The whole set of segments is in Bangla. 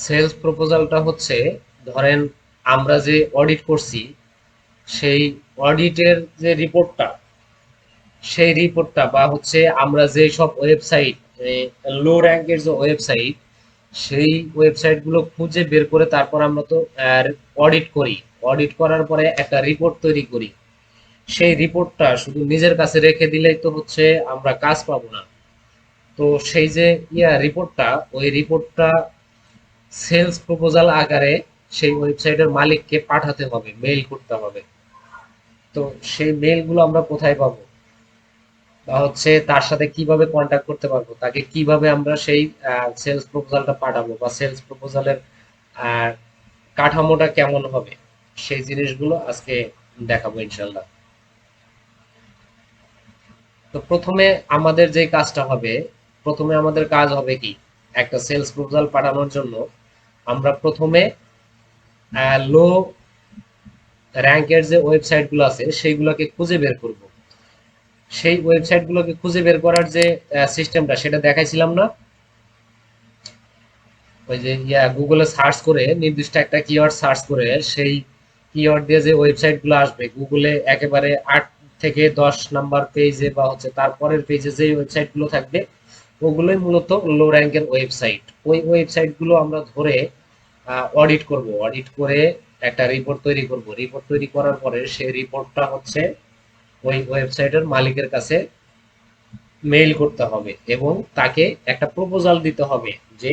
সেলস প্রপোজালটা হচ্ছে, ধরেন আমরা যে অডিট করছি সেই অডিটের যে রিপোর্টটা, সেই রিপোর্টটা বা হচ্ছে আমরা যে সব ওয়েবসাইট, লো র্যাঙ্কের যে ওয়েবসাইট, সেই ওয়েবসাইট গুলো খুঁজে বের করে তারপর আমরা তো অডিট করি। অডিট করার পরে একটা রিপোর্ট তৈরি করি। সেই রিপোর্টটা শুধু নিজের কাছে রেখে দিলেই তো হচ্ছে আমরা কাজ পাবো না। তো সেই যে রিপোর্টটা, ওই রিপোর্টটা সেলস প্রপোজাল আকারে সেই ওয়েবসাইটের মালিককে পাঠাতে হবে, মেইল করতে হবে। তো সেই মেইলগুলো আমরা কোথায় পাবো, বা হচ্ছে তার সাথে কিভাবে কন্ট্যাক্ট করতে পারবো, তাকে কিভাবে আমরা সেই সেলস প্রপোজালটা পাঠাবো, বা সেলস প্রপোজালের কাঠামোটা কেমন হবে, সেই জিনিসগুলো আজকে দেখাবো ইনশাল্লাহ। তো প্রথমে আমাদের যে কাজটা হবে, প্রথমে আমাদের কাজ হবে কি, একটা সেলস প্রপোজাল পাঠানোর জন্য আমরা প্রথমে লো র্যাঙ্কের যে ওয়েবসাইট গুলো আছে সেইগুলোকে খুঁজে বের করব। সেই ওয়েবসাইট গুলোকে খুঁজে বের করার যে সিস্টেমটা, সেটা দেখাইছিলাম না? ওই যে গুগলে সার্চ করে নির্দিষ্ট একটা কিওয়ার্ড সার্চ করে সেই কিওয়ার্ড দিয়ে যে ওয়েবসাইট গুলো আসবে গুগলে, একেবারে 8 থেকে 10 নাম্বার পেজে বা হচ্ছে তারপরের পেজে যে ওয়েবসাইট গুলো থাকবে, ওগুলোই মূলত লো র্যাঙ্কের ওয়েবসাইট। ওই ওয়েবসাইট গুলো আমরা ধরে অডিট করব। অডিট করে একটা রিপোর্ট তৈরি করব। রিপোর্ট তৈরি করার পরে সেই রিপোর্টটা হচ্ছে ওই ওয়েবসাইটের মালিকের কাছে মেইল করতে হবে এবং তাকে একটা প্রপোজাল দিতে হবে যে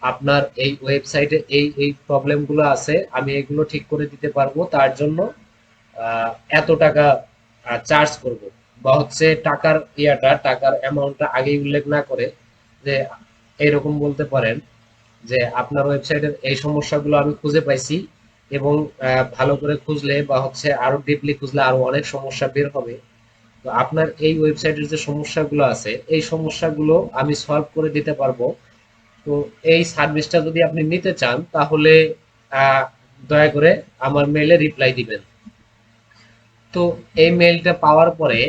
আপনার এই ওয়েবসাইটে এই এই প্রবলেমগুলো আছে, আমি এগুলো ঠিক করে দিতে পারবো, তার জন্য এত টাকা চার্জ করব। বা হচ্ছে টাকার টাকার অ্যামাউন্টটা আগেই উল্লেখ না করে যে এরকম বলতে পারেন যে আপনার ওয়েবসাইটের এই সমস্যাগুলো আমি খুঁজে পাইছি এবং ভালো করে খুঁজলে বা হচ্ছে আরো ডিপলি খুঁজলে আরো অনেক সমস্যা বের হবে। তো আপনার এই ওয়েবসাইটের যে সমস্যাগুলো আছে এই সমস্যাগুলো আমি সলভ করে দিতে পারবো। তো এই সার্ভিসটা যদি আপনি নিতে চান তাহলে আহ, দয়া করে আমার মেইলে রিপ্লাই দিবেন। তো এই মেইলটা পাওয়ার পরে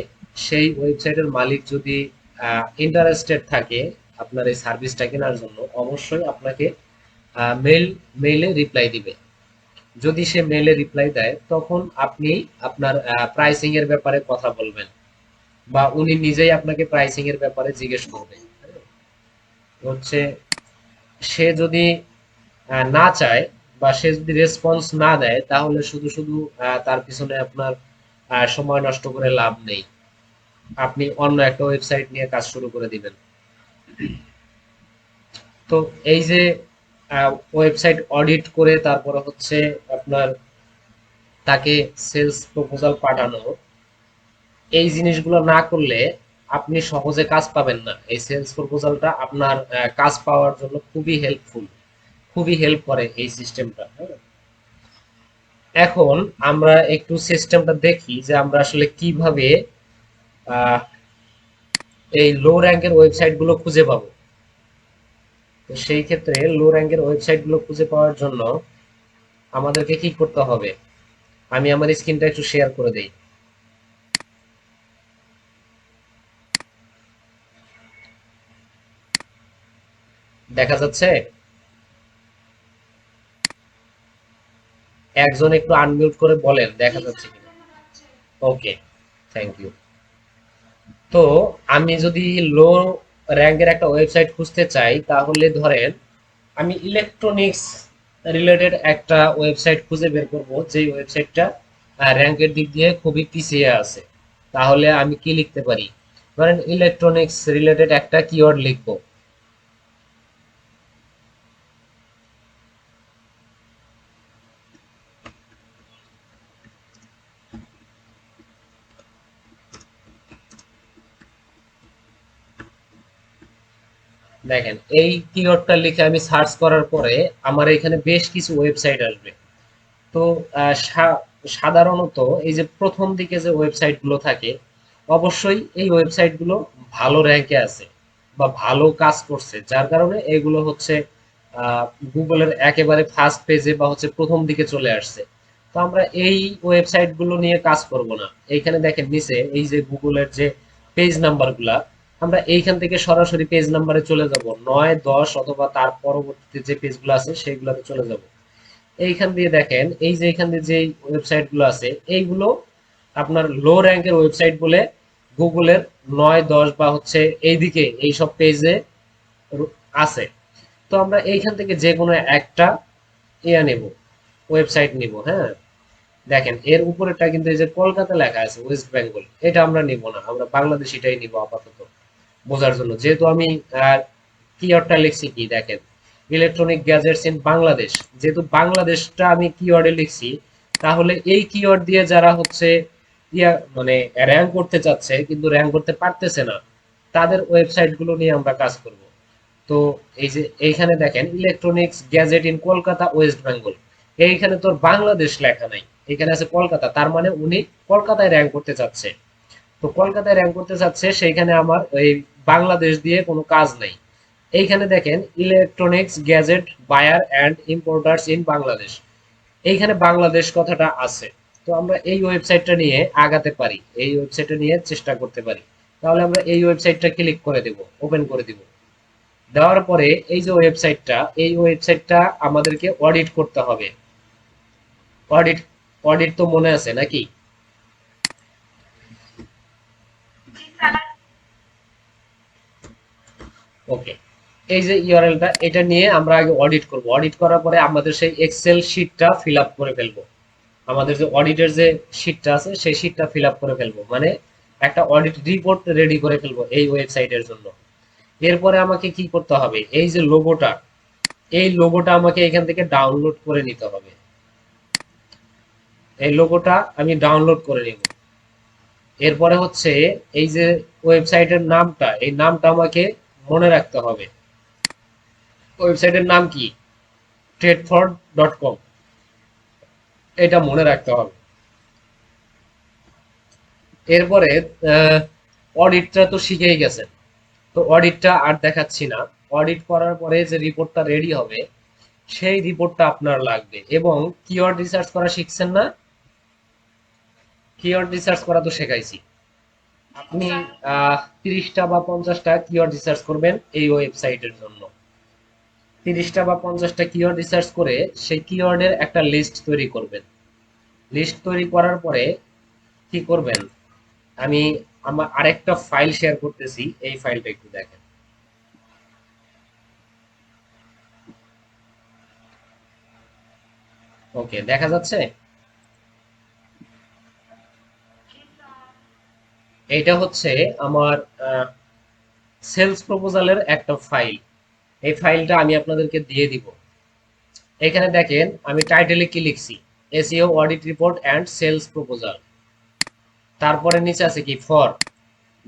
সেই ওয়েবসাইটের মালিক যদি ইন্টারেস্টেড থাকে আপনার এই সার্ভিসটা কেনার জন্য, অবশ্যই আপনাকে মেইল মেইলে রিপ্লাই দিবে। যদি সে মেইলে রিপ্লাই দেয় তখন আপনি আপনার প্রাইসিং এর ব্যাপারে কথা বলবেন, বা উনি নিজেই আপনাকে প্রাইসিং এর ব্যাপারে জিজ্ঞেস করবে। হচ্ছে সে যদি না চায় বা সে যদি রেসপন্স না দেয় তাহলে শুধু শুধু তার পিছনে আপনার সময় নষ্ট করে লাভ নেই। আপনি অন্য একটা ওয়েবসাইট নিয়ে কাজ শুরু করে দিবেন। তো এই যে ওয়েবসাইট অডিট করে তারপরে হচ্ছে আপনার তাকে সেলস প্রপোজাল পাঠানো, এই জিনিসগুলো না করলে আপনি সহজে কাজ পাবেন না। এই সেলস প্রপোজালটা আপনার কাজ পাওয়ার জন্য খুবই হেল্পফুল, খুবই হেল্প করে এই সিস্টেমটা। হ্যাঁ, এখন আমরা একটু সিস্টেমটা দেখি যে আমরা আসলে কিভাবে আহ, এই লো র্যাঙ্কের ওয়েবসাইট গুলো খুঁজে পাবো। তো সেই ক্ষেত্রে লো র্যাঙ্কের ওয়েবসাইট গুলো খুঁজে পাওয়ার জন্য আমাদেরকে কি করতে হবে, আমি আমার স্ক্রিনটা একটু শেয়ার করে দেই। দেখা যাচ্ছে? একজন একটু আনমিউট করে বলেন দেখা যাচ্ছে কিনা। ওকে, থ্যাংক ইউ। তো আমি যদি লো র্যাঙ্কের একটা ওয়েবসাইট খুঁজতে চাই তাহলে ধরেন আমি ইলেকট্রনিক্স রিলেটেড একটা ওয়েবসাইট খুঁজে বের করব, যে ওয়েবসাইটটা র্যাঙ্কের দিক দিয়ে খুবই পিছিয়ে আছে। তাহলে আমি কি লিখতে পারি, ধরেন ইলেকট্রনিক্স রিলেটেড একটা কিওয়ার্ড লিখবো। দেখেন এই কিওয়ার্ডটা লিখে আমি সার্চ করার পরে আমার এখানে বেশ কিছু ওয়েবসাইট আসবে। তো সাধারণত এই যে প্রথম দিকে যে ওয়েবসাইট গুলো থাকে, অবশ্যই এই ওয়েবসাইট গুলো ভালো র্যাঙ্কে আছে বা ভালো কাজ করছে, যার কারণে এগুলো হচ্ছে গুগলের একেবারে ফার্স্ট পেজে বা হচ্ছে প্রথম দিকে চলে আসছে। তো আমরা এই ওয়েবসাইট গুলো নিয়ে কাজ করব না। এইখানে দেখেন নিচে এই যে গুগলের যে পেজ নাম্বার গুলা, আমরা এইখান থেকে সরাসরি পেজ নাম্বারে চলে যাব, 9, 10 অথবা তার পরবর্তীতে যে পেজগুলো আছে সেইগুলোতে চলে যাব। এইখান দিয়ে দেখেন, এই যে এইখান দিয়ে যে ওয়েবসাইট গুলো আছে এইগুলো আপনার লো র্যাঙ্কের ওয়েবসাইট বলে গুগলের 9, 10 বা হচ্ছে এইদিকে এইসব পেজে আছে। তো আমরা এইখান থেকে যে কোনো একটা নেব, ওয়েবসাইট নিব। হ্যাঁ, দেখেন এর উপরেরটা কিন্তু এই যে কলকাতা লেখা আছে, ওয়েস্ট বেঙ্গল, এটা আমরা নিব না, আমরা বাংলাদেশিটাই নিব আপাতত বোঝার জন্য। যেহেতু আমি কিওয়ার্ডটা লিখছি কি দেখেন, ইলেকট্রনিক গ্যাজেটস ইন বাংলাদেশ, যেহেতু বাংলাদেশটা আমি কিওয়ার্ডে লিখছি, তাহলে এই কিওয়ার্ড দিয়ে যারা হচ্ছে মানে র্যাঙ্ক করতে চাচ্ছে কিন্তু র্যাঙ্ক করতে পারতেছে না, তাদের ওয়েবসাইট গুলো নিয়ে আমরা কাজ করব। তো এই যে এইখানে দেখেন electronics gadget in Kolkata West Bengal, এইখানে তোর বাংলাদেশ লেখা নাই, এখানে আছে কলকাতা, তার মানে উনি কলকাতায় র্যাঙ্ক করতে চাচ্ছে। তো কলকাতায় র্যাঙ্ক করতে চাচ্ছে, সেইখানে আমার ওই বাংলাদেশ দিয়ে কোনো কাজ নাই। এইখানে দেখেন electronics gadget buyer and importers in Bangladesh, এইখানে বাংলাদেশ কথাটা আছে। তো আমরা এই ওয়েবসাইটটা নিয়ে আগাতে পারি, এই ওয়েবসাইটটা নিয়ে চেষ্টা করতে পারি। তাহলে আমরা এই ওয়েবসাইটটা ক্লিক করে দেব, ওপেন করে দিব। দেওয়ার পরে এই যে ওয়েবসাইটটা, এই ওয়েবসাইটটা আমাদেরকে অডিট করতে হবে। অডিট, অডিট তো মনে আছে নাকি? ওকে, এই যে ইউআরএলটা, এটা নিয়ে আমরা আগে অডিট করব। অডিট করার পরে আমাদের সেই এক্সেল শিটটা ফিল আপ করে ফেলবো। আমাদের যে অডিটের যে শিটটা আছে সেই শিটটা ফিল আপ করে ফেলবো, মানে একটা অডিট রিপোর্ট রেডি করে ফেলবো এই ওয়েবসাইটের জন্য। এরপরে আমাকে কি করতে হবে, এই যে লোগোটা, এই লোগোটা আমাকে এখান থেকে ডাউনলোড করে নিতে হবে। এই লোগোটা আমি ডাউনলোড করে নিব। এরপরে হচ্ছে এই যে ওয়েবসাইটের নামটা, এই নামটা আমাকে মনে রাখতে হবে। ওয়েবসাইটের নাম কি? tradeford.com, এটা মনে রাখতে হবে। এরপরে অডিটটা তো শিখেই গেছেন, তো অডিটটা আর দেখাচ্ছি না। অডিট করার পরে যে রিপোর্টটা রেডি হবে সেই রিপোর্টটা আপনার লাগবে। এবং কিওয়ার্ড রিসার্চ করা শিখছেন না? কিওয়ার্ড রিসার্চ করা তো শেখাইছি। আপনি 30টা বা 50টা কিওয়ার্ড রিসার্চ করবেন এই ওয়েবসাইটের জন্য। 30টা বা 50টা কিওয়ার্ড রিসার্চ করে সেই কিওয়ার্ডের একটা লিস্ট তৈরি করবেন। লিস্ট তৈরি করার পরে কি করবেন, আমি আমার আরেকটা ফাইল শেয়ার করতেছি, এই ফাইলটা একটু দেখেন। ওকে, দেখা যাচ্ছে? এইটা হচ্ছে আমার সেলস প্রপোজালের একটা ফাইল। এই ফাইলটা আমি আপনাদেরকে দিয়ে দিব। এখানে দেখেন আমি টাইটেলে কি লিখছি, SEO audit report and sales proposal. তারপরে নিচে আছে কি ফর,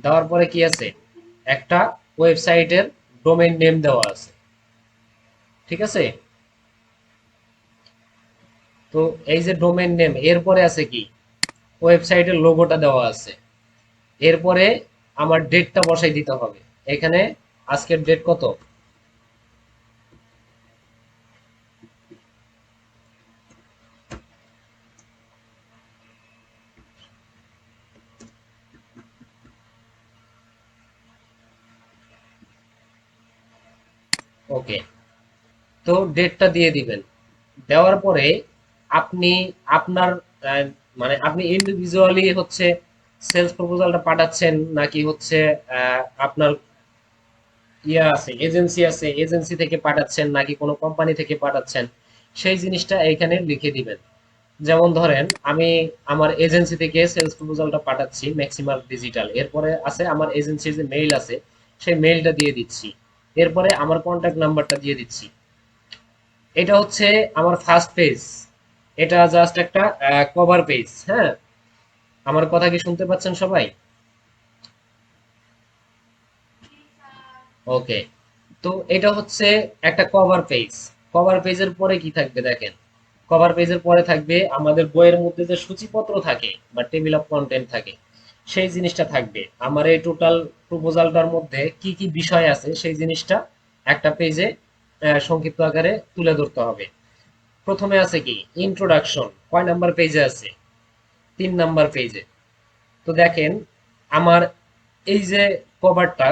দেওয়ার পরে কি আছে, একটা ওয়েবসাইটের ডোমেইন নেম দেওয়া আছে। ঠিক আছে? তো এই যে ডোমেইন নেম, এরপরে আছে কি, ওয়েবসাইটের লোগোটা দেওয়া আছে। এরপরে আমার ডেটটা বসাই দিতে হবে। এখানে আজকের ডেট কত? ওকে, তো ডেটটা দিয়ে দিবেন। দেওয়ার পরে আপনি আপনার আহ, মানে আপনি ইন্ডিভিজুয়ালি হচ্ছে সেলস প্রপোজালটা পাঠাচ্ছেন, নাকি হচ্ছে আপনার আছে এজেন্সি আছে, এজেন্সি থেকে পাঠাচ্ছেন, নাকি কোনো কোম্পানি থেকে পাঠাচ্ছেন, সেই জিনিসটা এইখানে লিখে দিবেন। যেমন ধরেন আমি আমার এজেন্সি থেকে সেলস প্রপোজালটা পাঠাচ্ছি ম্যাক্সিমাম ডিজিটাল, এরপরে আছে আমার এজেন্সির যে মেইল আছে সেই মেইলটা দিয়ে দিচ্ছি। এরপরে আমার কন্ট্যাক্ট নাম্বারটা দিয়ে দিচ্ছি। এটা হচ্ছে আমার ফার্স্ট পেজ, এটা জাস্ট একটা কভার পেজ। হ্যাঁ, আমার কথা কি শুনতে পাচ্ছেন সবাই? ওকে, তো এটা হচ্ছে একটা কভার পেজ। কভার পেজের পরে কি থাকবে দেখেন, কভার পেজের পরে থাকবে আমাদের বইয়ের মধ্যে যে সূচিপত্র থাকে বা টেবিল অফ কন্টেন্ট থাকে সেই জিনিসটা থাকবে। আমার এই টোটাল প্রপোজালটার মধ্যে কি কি বিষয় আছে সেই জিনিসটা একটা পেজে সংক্ষিপ্ত আকারে তুলে ধরতে হবে। প্রথমে আছে কি ইন্ট্রোডাকশন, কয় নাম্বার পেজে আছে? 3 নাম্বার পেজে। তো দেখেন আমার এই যে কভারটা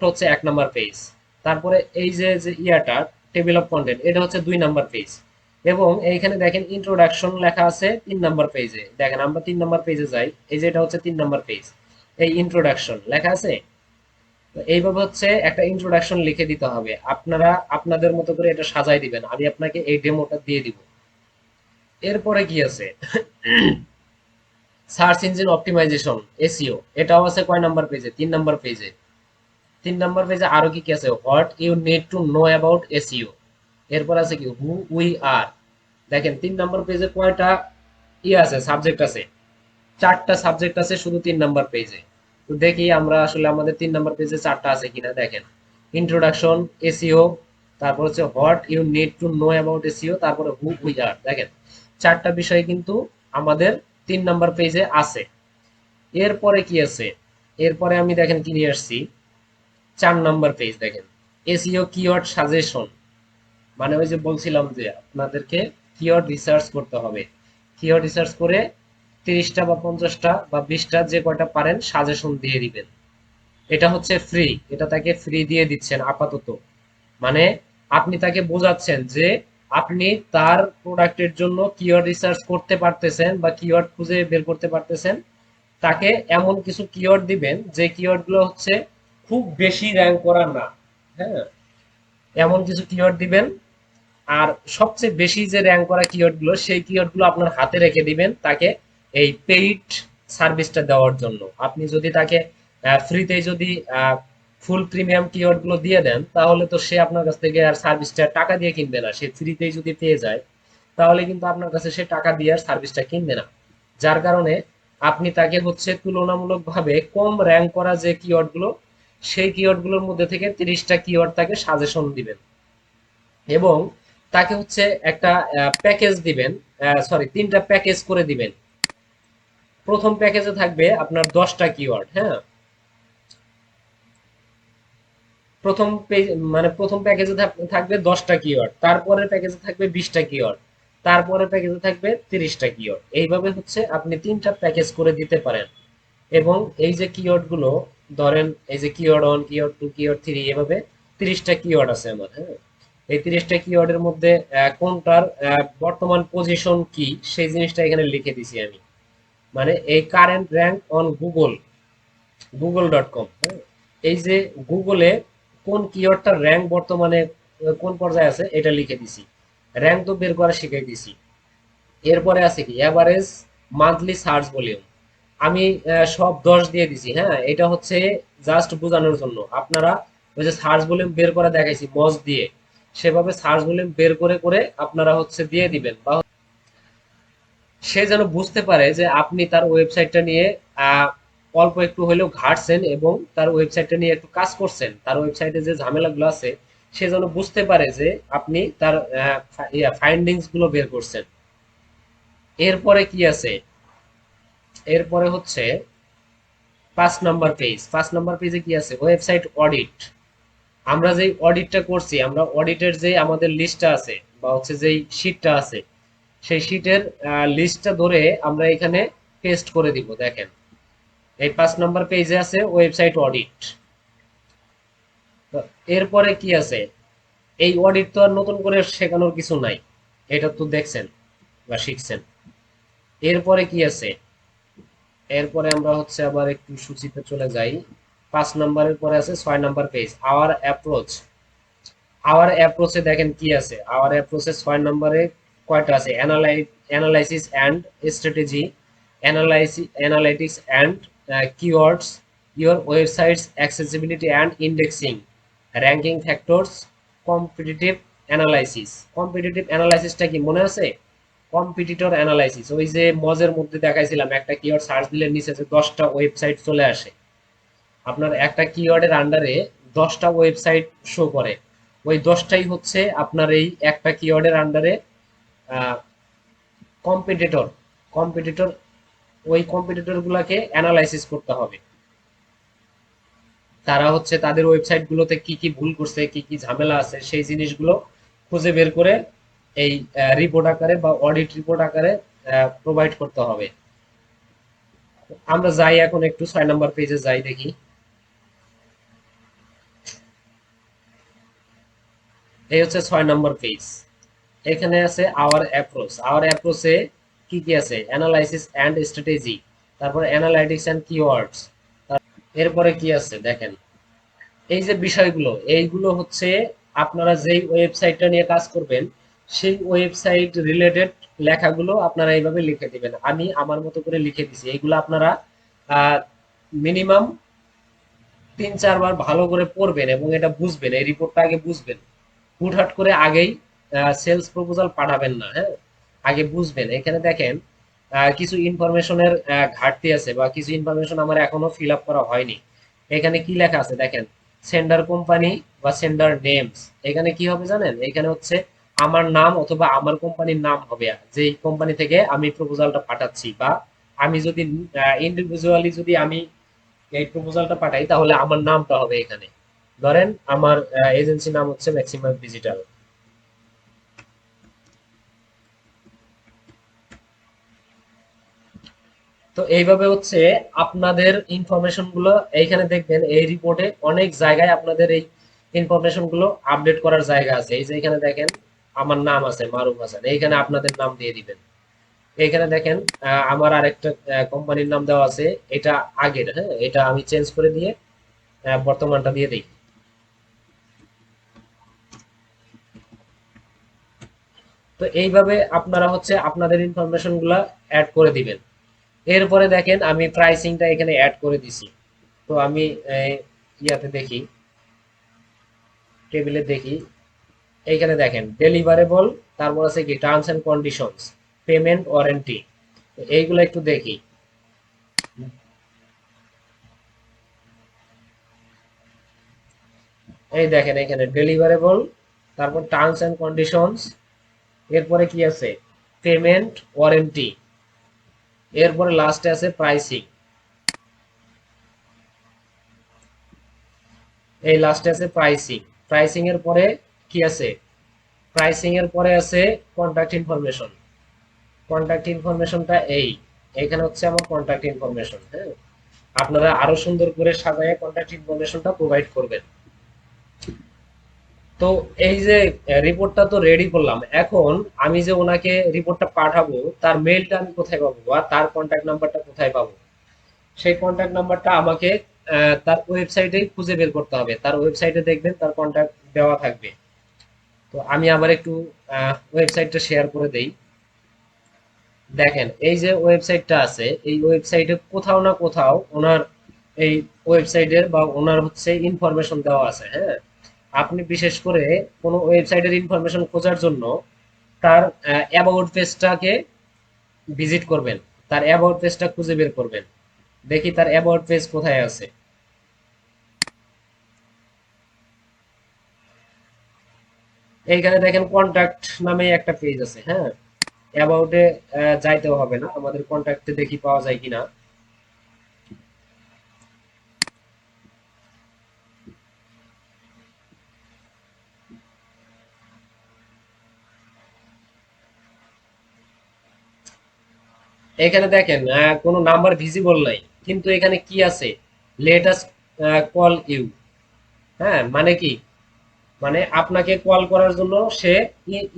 হচ্ছে 1 নাম্বার পেজ। তারপরে এই যে যে ইয়াটা টেবিল অফ কন্টেন্ট এটা হচ্ছে 2 নাম্বার পেজ। এবং এইখানে দেখেন ইন্ট্রোডাকশন লেখা আছে 3 নাম্বার পেজে। দেখেন আমরা 3 নাম্বার পেজে যাই, এই যে এটা হচ্ছে 3 নাম্বার পেজ, এই ইন্ট্রোডাকশন লেখা আছে। তো এইভাবে হচ্ছে একটা ইন্ট্রোডাকশন লিখে দিতে হবে, আপনারা আপনাদের মতো করে এটা সাজাই দিবেন, আমি আপনাকে এই ডেমোটা দিয়ে দিব। এরপরে কি আছে, সার্চ ইঞ্জিন অপটিমাইজেশন, এসইও, এটাও আছে কয় নাম্বার পেজে, 3 নাম্বার পেজে। 3 নাম্বার পেজে আরো কি কি আছে, what you need to know about SEO. এরপর আছে কি, হু উই আর। দেখেন 3 নাম্বার পেজে কয়টা আছে, সাবজেক্ট আছে, 4টা সাবজেক্ট আছে শুধু 3 নাম্বার পেজে। তো দেখি আমরা আসলে আমাদের 3 নাম্বার পেজে 4টা আছে কিনা। দেখেন ইন্ট্রোডাকশন, এসইও, তারপর হচ্ছে what you need to know about SEO, তারপরে হু উই আর। দেখেন 4টা বিষয় কিন্তু আমাদের 3 নাম্বার পেজে আছে। এরপরে কি আছে, এরপরে আমি দেখেন কি নিয়ে আসছি, 4 নাম্বার পেজ। দেখেন এসইও কিওয়ার্ড সাজেশন, মানে ওই যে বলছিলাম যে আপনাদেরকে কিওয়ার্ড রিসার্চ করতে হবে, কিওয়ার্ড রিসার্চ করে 30টা বা 50টা বা 20টা যে কয়টা পারেন সাজেশন দিয়ে দিবেন। এটা হচ্ছে ফ্রি, এটা তাকে ফ্রি দিয়ে দিচ্ছেন আপাতত। মানে আপনি তাকে বোঝাচ্ছেন যে আপনি তার প্রোডাক্টের জন্য কিওয়ার্ড রিসার্চ করতে পারতেছেন বা কিওয়ার্ড খুঁজে বের করতে পারতেছেন। তাকে এমন কিছু কিওয়ার্ড দিবেন যে কিওয়ার্ড গুলো হচ্ছে খুব বেশি র্যাঙ্ক করার না। হ্যাঁ, এমন কিছু কিওয়ার্ড দিবেন, আর সবচেয়ে বেশি যে র্যাঙ্ক করা কিওয়ার্ড গুলো সেই কিওয়ার্ড গুলো আপনার হাতে রেখে দিবেন তাকে এই পেইড সার্ভিসটা দেওয়ার জন্য। আপনি যদি তাকে ফ্রিতে যদি ফুল প্রিমিয়াম কিওয়ার্ড গুলো দিয়ে দেন, তাহলে তো সে আপনার কাছ থেকে আর সার্ভিসটা টাকা দিয়ে কিনবে না, সে ফ্রিতেই যদি পেয়ে যায় তাহলে কিন্তু আপনার কাছে সে টাকা দিয়ে আর সার্ভিসটা কিনবে না। যার কারণে আপনি তাকে হচ্ছে তুলনামূলকভাবে কম র্যাঙ্ক করা যে কিওয়ার্ড গুলো সেই কিওয়ার্ড গুলোর মধ্যে থেকে 30টা কিওয়ার্ড তাকে সাজেশন দিবেন। এবং তাকে হচ্ছে একটা প্যাকেজ দিবেন, সরি 3টা প্যাকেজ করে দিবেন। প্রথম প্যাকেজে থাকবে আপনার 10টা কিওয়ার্ড। হ্যাঁ, প্রথম পেজ মানে প্রথম প্যাকেজে থাকবে 10টা কিওয়ার্ড, তারপরের প্যাকেজে থাকবে 20টা কিওয়ার্ড, তারপরের প্যাকেজে থাকবে 30টা কিওয়ার্ড। এইভাবে হচ্ছে আপনি 3টা প্যাকেজ করে দিতে পারেন। এবং এই যে কিওয়ার্ড গুলো ধরেন, এই যে কিওয়ার্ড 1, কিওয়ার্ড 2, কিওয়ার্ড 3, এভাবে 30টা কিওয়ার্ড আছে আমার। হ্যাঁ, এই 30টা কিওয়ার্ডের মধ্যে কোনটার বর্তমান পজিশন কি সেই জিনিসটা এখানে লিখে দিছি আমি। মানে এই কারেন্ট র্যাঙ্ক অন গুগল.com। হ্যাঁ, এই যে গুগলে কোন কিওয়ার্ডটার র্যাঙ্ক বর্তমানে কোন পর্যায়ে আছে এটা লিখে দিছি। র্যাঙ্ক তো বের করা শিখাই দিছি। এরপরে আছে কি, এভারেজ মান্থলি সার্চ ভলিউম। আমি সব 10 দিয়ে দিছি। হ্যাঁ, এটা হচ্ছে জাস্ট বোঝানোর জন্য। আপনারা ওই যে সার্চ ভলিউম বের করে দেখাইছি মজ দিয়ে, সেভাবে সার্চ ভলিউম বের করে করে আপনারা হচ্ছে দিয়ে দিবেন, বা সে যেন বুঝতে পারে যে আপনি তার ওয়েবসাইটটা নিয়ে আহ, অল্প একটু হলেও ঘাটছেন এবং তার ওয়েবসাইটটা নিয়ে একটু কাজ করছেন, তার ওয়েবসাইটে যে ঝামেলাগুলো আছে সে যেন বুঝতে পারে যে আপনি তার ফাইন্ডিংস গুলো বের করছেন। এরপরে কি আছে, এরপরে হচ্ছে 5 নাম্বার পেজ। 5 নাম্বার পেজে কি আছে, ওয়েবসাইট অডিট। আমরা যেই অডিটটা করছি, আমরা অডিটের যে আমাদের লিস্টটা আছে বা হচ্ছে যেই শিটটা আছে সেই শিটের লিস্টটা ধরে আমরা এখানে পেস্ট করে দিব। দেখেন এই 5 নাম্বার পেজে আছে ওয়েবসাইট অডিট। এরপরে কি আছে, এই অডিট তো আর নতুন করে শেখানোর কিছু নাই, এটা তো দেখছেন বা শিখছেন। এরপরে কি আছে, এরপরে আমরা হচ্ছে আবার একটু সূচিতে চলে যাই। 5 নাম্বারের পরে আছে 6 number page, our approach. Our অ্যাপ্রোচে দেখেন কি আছে, আওয়ার অ্যাপ্রোচে 6 নম্বরে কয়টা আছে, analysis and strategy, analytics and keywords, your website's accessibility and indexing, ranking factors, competitive analysis. Competitive অ্যানালাইসিসটা কি মনে আছে, কম্পিটিটর অ্যানালাইসিস। ওই যে মজের মধ্যে দেখাইছিলাম একটা কিওয়ার্ড সার্চ দিলে নিচে যে 10টা ওয়েবসাইট চলে আসে, আপনার একটা কিওয়ার্ডের আন্ডারে 10টা ওয়েবসাইট শো করে, ওই 10টাই হচ্ছে আপনার এই একটা কিওয়ার্ডের আন্ডারে কম্পিটিটর। কম্পিটিটর, ওই কম্পিটিটর গুলাকে অ্যানালাইসিস করতে হবে। তারা হচ্ছে তাদের ওয়েবসাইট গুলোতে কি কি ভুল করছে, কি কি ঝামেলা আছে সেই জিনিসগুলো খুঁজে বের করে এই রিপোর্ট আকারে বা অডিট রিপোর্ট আকারে প্রোভাইড করতে হবে। আমরা যাই এখন একটু 6 নাম্বার পেজে যাই দেখি। এই হচ্ছে 6 নম্বর পেজ। এখানে আছে আওয়ার অ্যাপ্রোচে কি কি আছে, অ্যানালাইসিস অ্যান্ড স্ট্র্যাটেজি, তারপর অ্যানালাইটিক্স অ্যান্ড কিওয়ার্ডস। এরপরে কি আছে দেখেন, এই যে বিষয়গুলো এইগুলো হচ্ছে আপনারা যেই ওয়েবসাইটটা নিয়ে কাজ করবেন সেই ওয়েবসাইট রিলেটেড লেখাগুলো আপনারা এইভাবে লিখে দিবেন। আমি আমার মতো করে লিখে দিছি, এইগুলো আপনারা মিনিমাম 3-4 বার ভালো করে পড়বেন এবং এটা বুঝবেন, এই রিপোর্টটা আগে বুঝবেন। হুটহাট করে আগেই সেলস প্রপোজাল পাঠাবেন না, হ্যাঁ, আগে বুঝবেন। এখানে দেখেন কিছু ইনফরমেশনের ঘাটতি আছে বা কিছু ইনফরমেশন আমার এখনো ফিল আপ করা হয়নি। এখানে কি লেখা আছে দেখেন, সেন্ডার কোম্পানি বা সেন্ডার নেমস। এখানে কি হবে জানেন, এখানে হচ্ছে আমার নাম অথবা আমার কোম্পানির নাম হবে, যে কোম্পানি থেকে আমি প্রপোজালটা পাঠাচ্ছি, বা আমি যদি ইন্ডিভিজুয়ালি যদি আমি এই প্রপোজালটা পাঠাই তাহলে আমার নামটা হবে এখানে। ধরেন আমার এজেন্সি নাম হচ্ছে ম্যাক্সিমাম ডিজিটাল। তো এইভাবে হচ্ছে আপনাদের ইনফরমেশন গুলো এইখানে দেখবেন, এই রিপোর্টে অনেক জায়গায় আপনাদের এই ইনফরমেশন গুলো আপডেট করার জায়গা আছে। এই যে এখানে দেখেন আমার নাম আছে মারুফ হাসান, এইখানে আপনাদের নাম দিয়ে দিবেন। এইখানে দেখেন আমার আরেকটা কোম্পানির নাম দেওয়া আছে, এটা আগের, হ্যাঁ, এটা আমি চেঞ্জ করে দিয়ে বর্তমানটা দিয়ে দিই। তো এইভাবে আপনারা হচ্ছে আপনাদের ইনফরমেশন গুলা অ্যাড করে দিবেন। এরপরে দেখেন আমি প্রাইসিংটা এখানে অ্যাড করে দিছি। তো আমি ইয়াতে দেখি, টেবিলে দেখি, এইখানে দেখেন ডেলিভারেবল, তারপর আছে কি terms and conditions, payment warranty, এইগুলো একটু দেখি। এই দেখেন এখানে ডেলিভারেবল, তারপর টার্মস এন্ড কন্ডিশনস, এরপরে কি আছে পেমেন্ট ওয়ারেন্টি, এরপরে লাস্টে আছে প্রাইসিং। এই লাস্টে আছে প্রাইসিং। প্রাইসিং এর পরে কি আছে, প্রাইসিং এর পরে আছে কন্ট্যাক্ট ইনফরমেশন। কন্ট্যাক্ট ইনফরমেশনটা এইখানে হচ্ছে আমার কন্ট্যাক্ট ইনফরমেশন, হ্যাঁ, আপনারা আরো সুন্দর করে সাজায় কন্ট্যাক্ট ইনফরমেশনটা প্রোভাইড করবেন। তো এই যে রিপোর্টটা তো রেডি করলাম, এখন আমি যে ওনাকে রিপোর্টটা পাঠাবো তার মেইলটা আমি কোথায় পাবো বা তার কন্ট্যাক্ট নাম্বারটা কোথায় পাবো, সেই কন্ট্যাক্ট নাম্বারটা আমাকে তার ওয়েবসাইটে খুঁজে বের করতে হবে। তার ওয়েবসাইটে দেখবেন তার কন্ট্যাক্ট দেওয়া থাকবে। তো আমি আবার একটু ওয়েবসাইটটা শেয়ার করে দেই। দেখেন এই যে ওয়েবসাইটটা আছে, এই ওয়েবসাইটে কোথাও না কোথাও ওনার এই ওয়েবসাইটের বা ওনার হচ্ছে ইনফরমেশন দেওয়া আছে, হ্যাঁ। আপনি বিশেষ করে কোনো ওয়েবসাইটের ইনফরমেশন খোঁজার জন্য তার অ্যাবাউট পেজটাকে ভিজিট করবেন, তার অ্যাবাউট পেজটা খুঁজে বের করবেন। দেখি তার অ্যাবাউট পেজ কোথায় আছে। এইখানে দেখেন কন্ট্যাক্ট নামে একটা পেজ আছে, হ্যাঁ, অ্যাবাউটে যাইতেও হবে না, আমাদের কন্ট্যাক্টে দেখি পাওয়া যায় কিনা। এখানে দেখেন কোনো নাম্বার ভিজিবল নাই, কিন্তু এখানে কি আছে, লেট আস কল ইউ, হ্যাঁ, মানে কি, মানে আপনাকে কল করার জন্য সে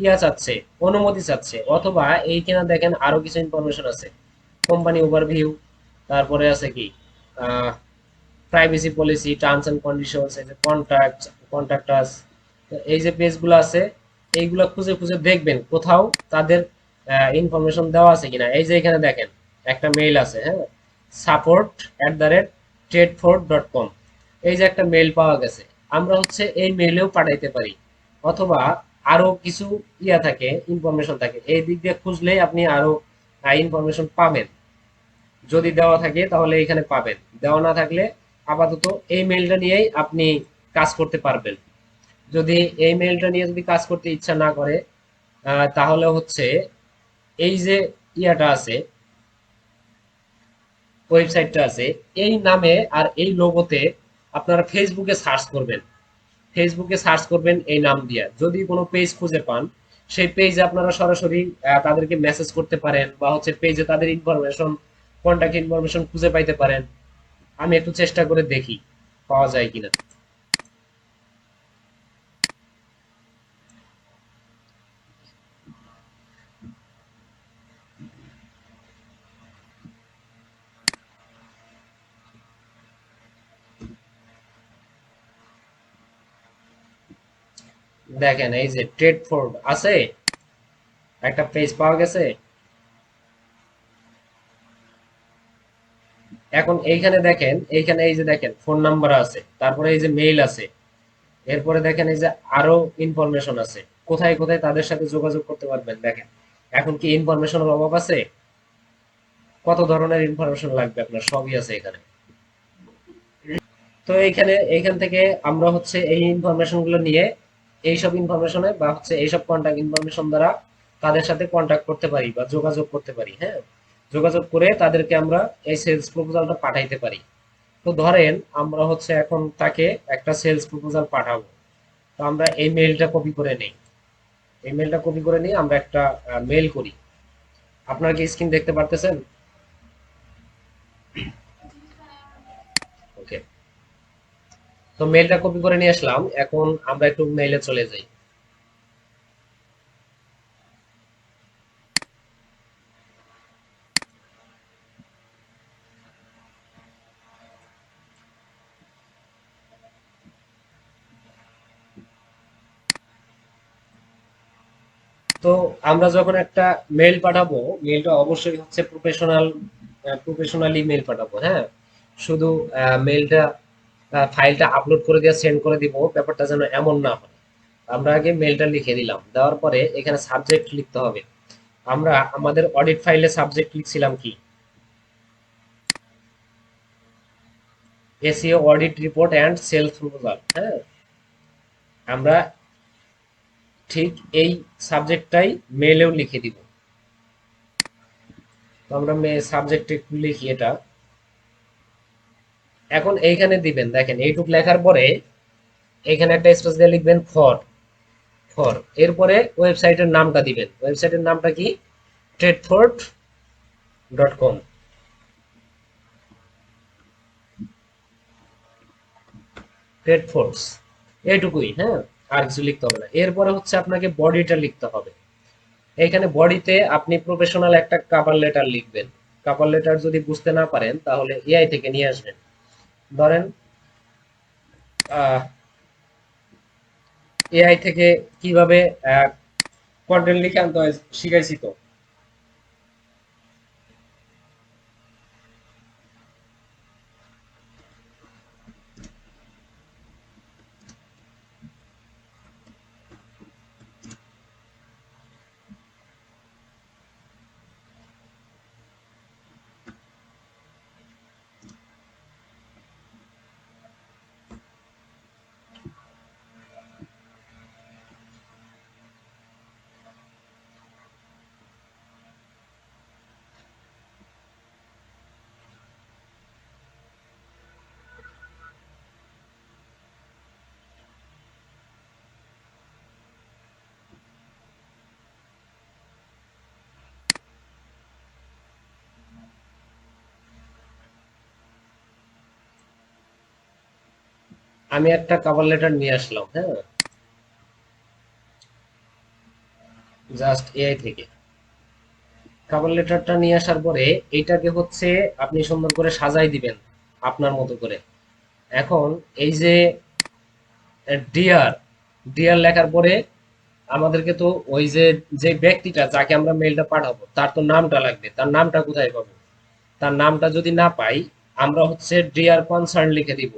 ইয়া চাচ্ছে, অনুমতি চাচ্ছে। অথবা এইখানে দেখেন আরো কিছু ইনফরমেশন আছে, কোম্পানি ওভারভিউ, তারপরে আছে কি privacy policy, terms and conditions, এই যে কন্ট্যাক্ট আস। এই যে পেজগুলো আছে এইগুলো খুঁজে খুঁজে দেখবেন কোথাও তাদের ইনফরমেশন দেওয়া আছে কিনা। এই যে এখানে দেখেন একটা মেইল আছে, হ্যাঁ, support@tradeford.com, এই যে একটা মেইল পাওয়া গেছে। আমরা হচ্ছে এই মেইলেও পাঠাইতে পারি, অথবা আরো কিছু ইয়া থাকে, ইনফরমেশন থাকে, এই দিক দিয়ে খুঁজলেই আপনি আরো ইনফরমেশন পাবেন। যদি দেওয়া থাকে তাহলে এখানে পাবেন, দেওয়া না থাকলে আপাতত এই মেইলটা নিয়েই আপনি কাজ করতে পারবেন। যদি এই মেইলটা নিয়ে যদি কাজ করতে ইচ্ছা না করে তাহলে হচ্ছে এই যে ইয়াটা আছে, ওয়েবসাইটটা আছে, এই নামে আর এই লোগোতে আপনারা ফেসবুকে সার্চ করবেন। ফেসবুকে সার্চ করবেন এই নাম দিয়ে, যদি কোনো পেজ খুঁজে পান সেই পেজে আপনারা সরাসরি তাদেরকে মেসেজ করতে পারেন, বা হচ্ছে পেজে তাদের ইনফরমেশন, কন্ট্যাক্ট ইনফরমেশন খুঁজে পাইতে পারেন। আমি একটু চেষ্টা করে দেখি পাওয়া যায় কিনা। দেখেন এই যে ট্রেডফোর্ড আছে, একটা পেজ পাওয়া গেছে। এখন এইখানে দেখেন, এইখানে এই যে দেখেন ফোন নাম্বার আছে, তারপরে এই যে মেইল আছে, এরপরে দেখেন এই যে আরো ইনফরমেশন আছে, কোথায় কোথায় তাদের সাথে যোগাযোগ করতে পারবেন। দেখেন এখন কি ইনফরমেশনের অভাব আছে? কত ধরনের ইনফরমেশন লাগবে আপনার, সবই আছে এখানে। তো এইখানে এইখান থেকে আমরা হচ্ছে এই ইনফরমেশন গুলো নিয়ে এইসব ইনফরমেশনে বা হচ্ছে এইসব কন্টাক্ট ইনফরমেশন দ্বারা তাদের সাথে কন্টাক্ট করতে পারি বা যোগাযোগ করতে পারি। হ্যাঁ, যোগাযোগ করে তাদেরকে আমরা এই সেলস প্রপোজালটা পাঠাইতে পারি। তো ধরেন আমরা হচ্ছে এখন তাকে একটা সেলস প্রপোজাল পাঠাবো। তো আমরা এই মেইলটা কপি করে নেই, এই মেইলটা কপি করে নিয়ে আমরা একটা মেইল করি। আপনারা কি স্ক্রিন দেখতে পারতেছেন? ওকে। তো মেইলটা কপি করে নিয়ে আসলাম, এখন আমরা একটু মেইলে চলে যাই। তো আমরা যখন একটা মেইল পাঠাবো, মেইলটা অবশ্যই হচ্ছে প্রফেশনালি মেইল পাঠাবো। হ্যাঁ, শুধু মেইলটা ফাইলটা আপলোড করে দিয়ে সেন্ড করে দিব, ব্যাপারটা যেন এমন না হয়। আমরা আগে মেইলটা লিখে দিলাম, দেওয়ার পরে এখানে সাবজেক্ট লিখতে হবে। আমরা আমাদের অডিট ফাইলে সাবজেক্ট লিখছিলাম কি? SEO audit report and sales proposal. হ্যাঁ, আমরা ঠিক এই সাবজেক্টটাই মেইলেও লিখে দিব। তো আমরা সাবজেক্ট একটু লিখি এটা। এখন এইখানে দিবেন, দেখেন এইটুক লেখার পরে এখানে একটা স্পেস দিয়ে লিখবেন ফর। ফর এরপরে ওয়েবসাইটের নামটা দিবেন। ওয়েবসাইটের নামটা কি? tradefort.com। ট্রেডফোর্স, এইটুকুই। হ্যাঁ, আর কিছু লিখতে হবে না। এরপরে হচ্ছে আপনাকে বডিটা লিখতে হবে। এইখানে বডিতে আপনি প্রফেশনাল একটা কভার লেটার লিখবেন। কভার লেটার যদি বুঝতে না পারেন তাহলে এআই থেকে নিয়ে আসবেন। ধরেন এআই থেকে কিভাবে কন্টেন্ট লিখে আনতে হয় শিখাইছি তো। আমি একটা কভার লেটার নিয়ে আসলাম। হ্যাঁ, জাস্ট এআই থেকে কভার লেটারটা নিয়ে আসার পরে এইটাকে হচ্ছে আপনি সুন্দর করে সাজাই দিবেন আপনার মতো করে। এখন এই যে ডিয়ার, ডিয়ার লেখার পরে আমাদেরকে তো ওই যে যে ব্যক্তিটা যাকে আমরা মেইলটা পাঠাবো তার তো নামটা লাগবে। তার নামটা কোথায় পাবো? তার নামটা যদি না পাই আমরা হচ্ছে ডিয়ার কনসার্ন লিখে দিব।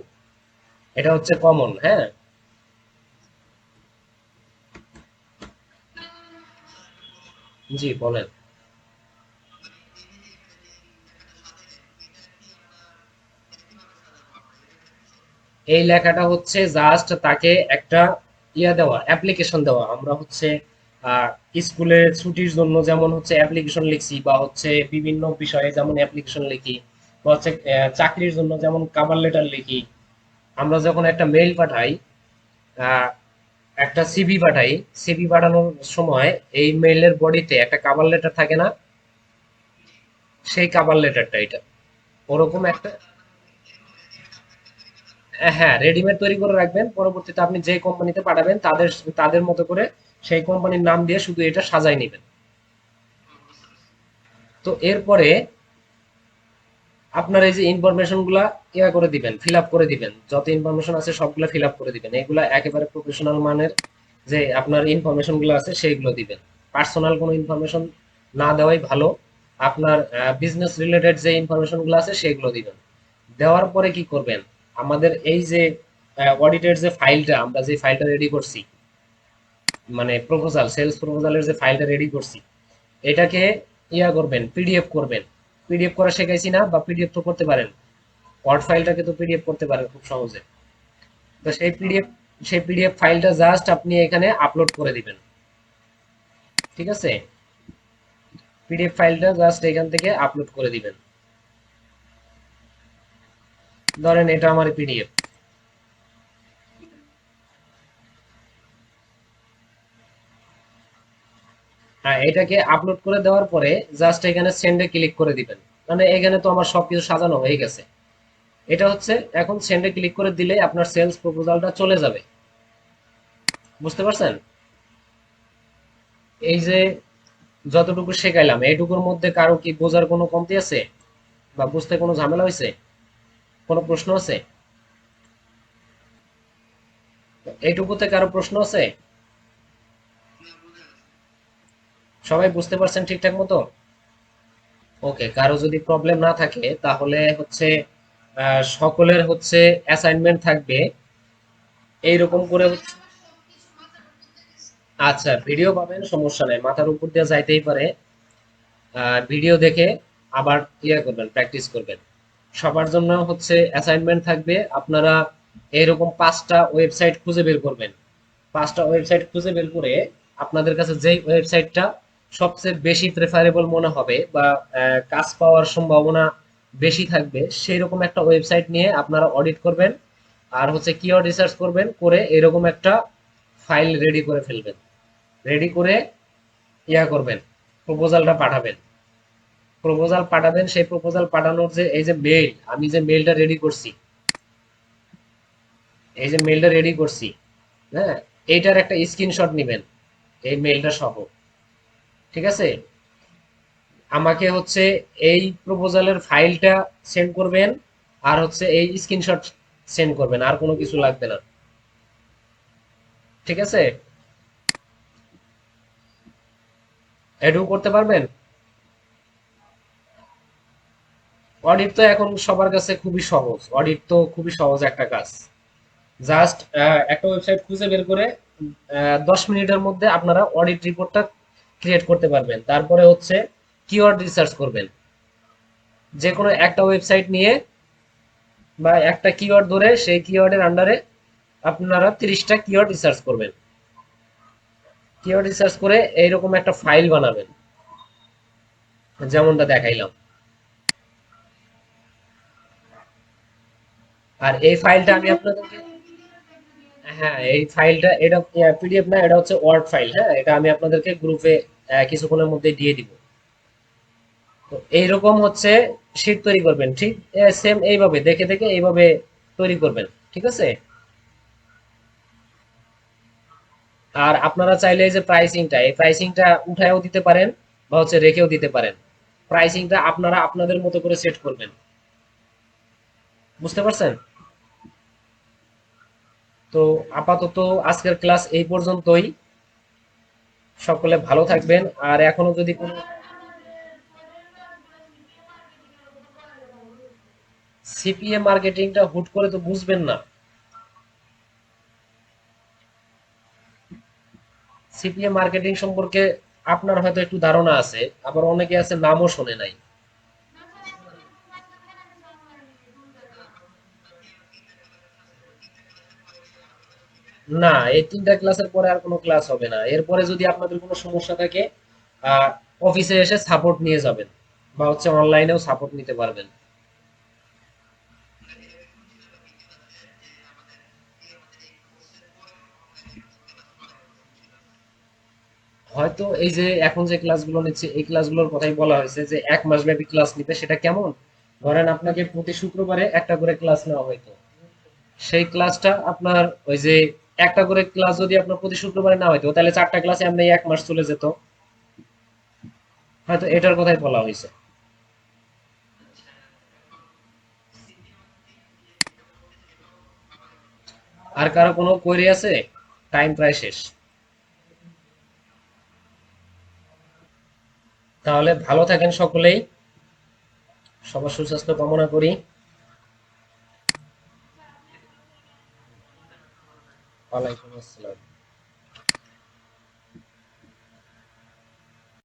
এটা হচ্ছে কমন। হ্যাঁ, জি বলেন। এই লেখাটা হচ্ছে জাস্ট তাকে একটা ইয়া দেওয়া, অ্যাপ্লিকেশন দেওয়া। আমরা হচ্ছে আহ স্কুলের ছুটির জন্য যেমন হচ্ছে অ্যাপ্লিকেশন লিখছি, বা হচ্ছে বিভিন্ন বিষয়ে যেমন অ্যাপ্লিকেশন লিখি, বা হচ্ছে চাকরির জন্য যেমন কভার লেটার লিখি। আমরা যখন একটা মেইল পাঠাই, আহ, একটা সিভি পাঠাই, সিভি পাঠানোর সময় এই মেইলের বডিতে একটা কভার লেটার থাকে না? সেই কভার লেটারটা এটা ওরকম একটা। হ্যাঁ, রেডিমেড তৈরি করে রাখবেন। পরবর্তীতে আপনি যে কোম্পানিতে পাঠাবেন তাদের তাদের মতো করে সেই কোম্পানির নাম দিয়ে শুধু এটা সাজাই নেবেন। তো এরপরে আপনার এই যে ইনফরমেশন গুলা ইয়া করে দিবেন, ফিল আপ করে দিবেন। যত ইনফরমেশন আছে সবগুলা ফিল আপ করে দিবেন। এগুলা একেবারে প্রফেশনাল মানের যে আপনার ইনফরমেশন গুলো আছে সেইগুলো দিবেন। পার্সোনাল কোনো ইনফরমেশন না দেওয়াই ভালো। আপনার বিজনেস রিলেটেড যে ইনফরমেশন গুলো আছে সেগুলো দিবেন। দেওয়ার পরে কি করবেন, আমাদের এই যে অডিটের যে ফাইলটা, আমরা যে ফাইলটা রেডি করছি, মানে প্রপোজাল, সেলস প্রপোজালের যে ফাইলটা রেডি করছি, এটাকে ইয়া করবেন, পিডিএফ করবেন। পিডিএফ করা শেখাইছি না, বা পিডিএফ তো করতে পারেন, ওয়ার্ড ফাইলটাকে তো পিডিএফ করতে পারেন খুব সহজে। তো সেই পিডিএফ ফাইলটা জাস্ট আপনি এখানে আপলোড করে দিবেন। ঠিক আছে, পিডিএফ ফাইলটা জাস্ট এখান থেকে আপলোড করে দিবেন। ধরেন এটা আমার পিডিএফ। হ্যাঁ, এটাকে আপলোড করে দেওয়ার পরে জাস্ট এখানে সেন্ডে ক্লিক করে দিবেন। মানে এখানে তো আমার সবকিছু সাজানো হয়ে গেছে। এটা হচ্ছে, এখন সেন্ডে ক্লিক করে দিলে আপনার সেলস প্রপোজালটা চলে যাবে। বুঝতে পারছেন? এই যে যতটুকু শেখাইলাম এইটুকুর মধ্যে কারো কি বোঝার কোনো কমতি আছে, বা বুঝতে কোনো ঝামেলা হয়েছে, কোনো প্রশ্ন আছে? এইটুকুতে কারো প্রশ্ন আছে? সবাই বুঝতে পারছেন ঠিকঠাক মতো? ওকে, কারো যদি প্রবলেম না থাকে তাহলে হচ্ছে সকলের হচ্ছে অ্যাসাইনমেন্ট থাকবে এইরকম করে আচ্ছা, ভিডিও পাবেন, সমস্যা নাই, মাথার উপর দিয়ে যাইতেই পারে। ভিডিও দেখে আবার ইয়ে করবেন, প্র্যাকটিস করবেন। সবার জন্য হচ্ছে অ্যাসাইনমেন্ট থাকবে, আপনারা এরকম 5টা ওয়েবসাইট খুঁজে বের করবেন। 5টা ওয়েবসাইট খুঁজে বের করে আপনাদের কাছে যেই ওয়েবসাইটটা সবচেয়ে বেশি প্রেফারেবল মনে হবে, বা কাজ পাওয়ার সম্ভাবনা বেশি থাকবে, সেই রকম একটা ওয়েবসাইট নিয়ে আপনারা অডিট করবেন। আর হচ্ছে কিওয়ার্ড রিসার্চ করবেন, করে এরকম একটা ফাইল রেডি করে ফেলবেন। রেডি করে ইয়া করবেন, প্রপোজালটা পাঠাবেন। প্রপোজাল পাঠাবেন, সেই প্রপোজাল পাঠানোর যে এই যে মেইল, আমি যে মেইলটা রেডি করছি, এই যে মেইলটা রেডি করছি, হ্যাঁ, এইটার একটা স্ক্রিনশট নেবেন, এই মেইলটা সহ। ঠিক আছে, আমাকে হচ্ছে এই প্রপোজালের ফাইলটা সেন্ড করবেন, আর হচ্ছে এই স্ক্রিনশট সেন্ড করবেন, আর কোনো কিছু লাগবে না। ঠিক আছে, এটুকু করতে পারবেন? অডিট তো এখন সবার কাছে খুবই সহজ, অডিট তো খুবই সহজ একটা কাজ। জাস্ট একটা ওয়েবসাইট খুঁজে বের করে 10 মিনিটের মধ্যে আপনারা অডিট রিপোর্টটা ক্রিয়েট করতে পারবেন। তারপরে হচ্ছে কিওয়ার্ড রিসার্চ করবেন, যে কোনো একটা ওয়েবসাইট নিয়ে বা একটা কিওয়ার্ড ধরে সেই কিওয়ার্ডের আন্ডারে আপনারা 30টা কিওয়ার্ড রিসার্চ করবেন। কিওয়ার্ড রিসার্চ করে এইরকম একটা ফাইল বানাবেন, যেমনটা দেখাইলাম। আর এই ফাইলটা আমি আপনাদেরকে, হ্যাঁ, এই ফাইলটা, এটা পিডিএফ না, এটা হচ্ছে ওয়ার্ড ফাইল। হ্যাঁ, এটা আমি আপনাদেরকে গ্রুপে কিছুক্ষণের মধ্যে দিয়ে দিব। তো এইরকম হচ্ছে শীট তৈরি করবেন, ঠিক সেম এইভাবে দেখে দেখে এইভাবে তৈরি করবেন। ঠিক আছে, আর আপনারা চাইলে এই যে প্রাইসিংটা, এই প্রাইসিংটা উঠায়ও দিতে পারেন, বা হচ্ছে রেখেও দিতে পারেন। প্রাইসিংটা আপনারা আপনাদের মতো করে সেট করবেন। বুঝতে পারছেন? তো আপাতত আজকের ক্লাস এই পর্যন্তই। সকলে ভালো থাকবেন। আর এখনো যদি কোনো সিপিএ মার্কেটিংটা হুট করে তো বুঝবেন না। সিপিএ মার্কেটিং সম্পর্কে আপনার হয়তো একটু ধারণা আছে, আবার অনেকে আছে নামও শোনে নাই। না, এই 3টা ক্লাসের পরে আর কোনো ক্লাস হবে না। এরপরে যদি আপনাদের কোনো সমস্যা থাকে, আহ, অফিসে এসে সাপোর্ট নিয়ে যাবেন, বা হচ্ছে অনলাইনেও সাপোর্ট নিতে পারবেন। হয়তো এই যে এখন যে ক্লাসগুলো নিচ্ছে, এই ক্লাসগুলোর কথাই বলা হয়েছে যে 1 মাস ব্যাপী ক্লাস নিবে। সেটা কেমন, ধরেন আপনাকে প্রতি শুক্রবারে একটা করে ক্লাস নেওয়া হয়তো, সেই ক্লাসটা আপনার ওই যে একটা করে ক্লাস যদি আপনার প্রতি শুক্রবারে না হয়তো, তাহলে 4টা ক্লাসে আপনার 1 মাস চলে যেত। হয়তো এটার কথাই বলা হয়েছে। আর কারো কোনো কোয়েরি আছে? টাইম প্রায় শেষ। তাহলে ভালো থাকেন সকলেই, সবার সুস্বাস্থ্য কামনা করি। ওয়ালাইকুম আসসালাম।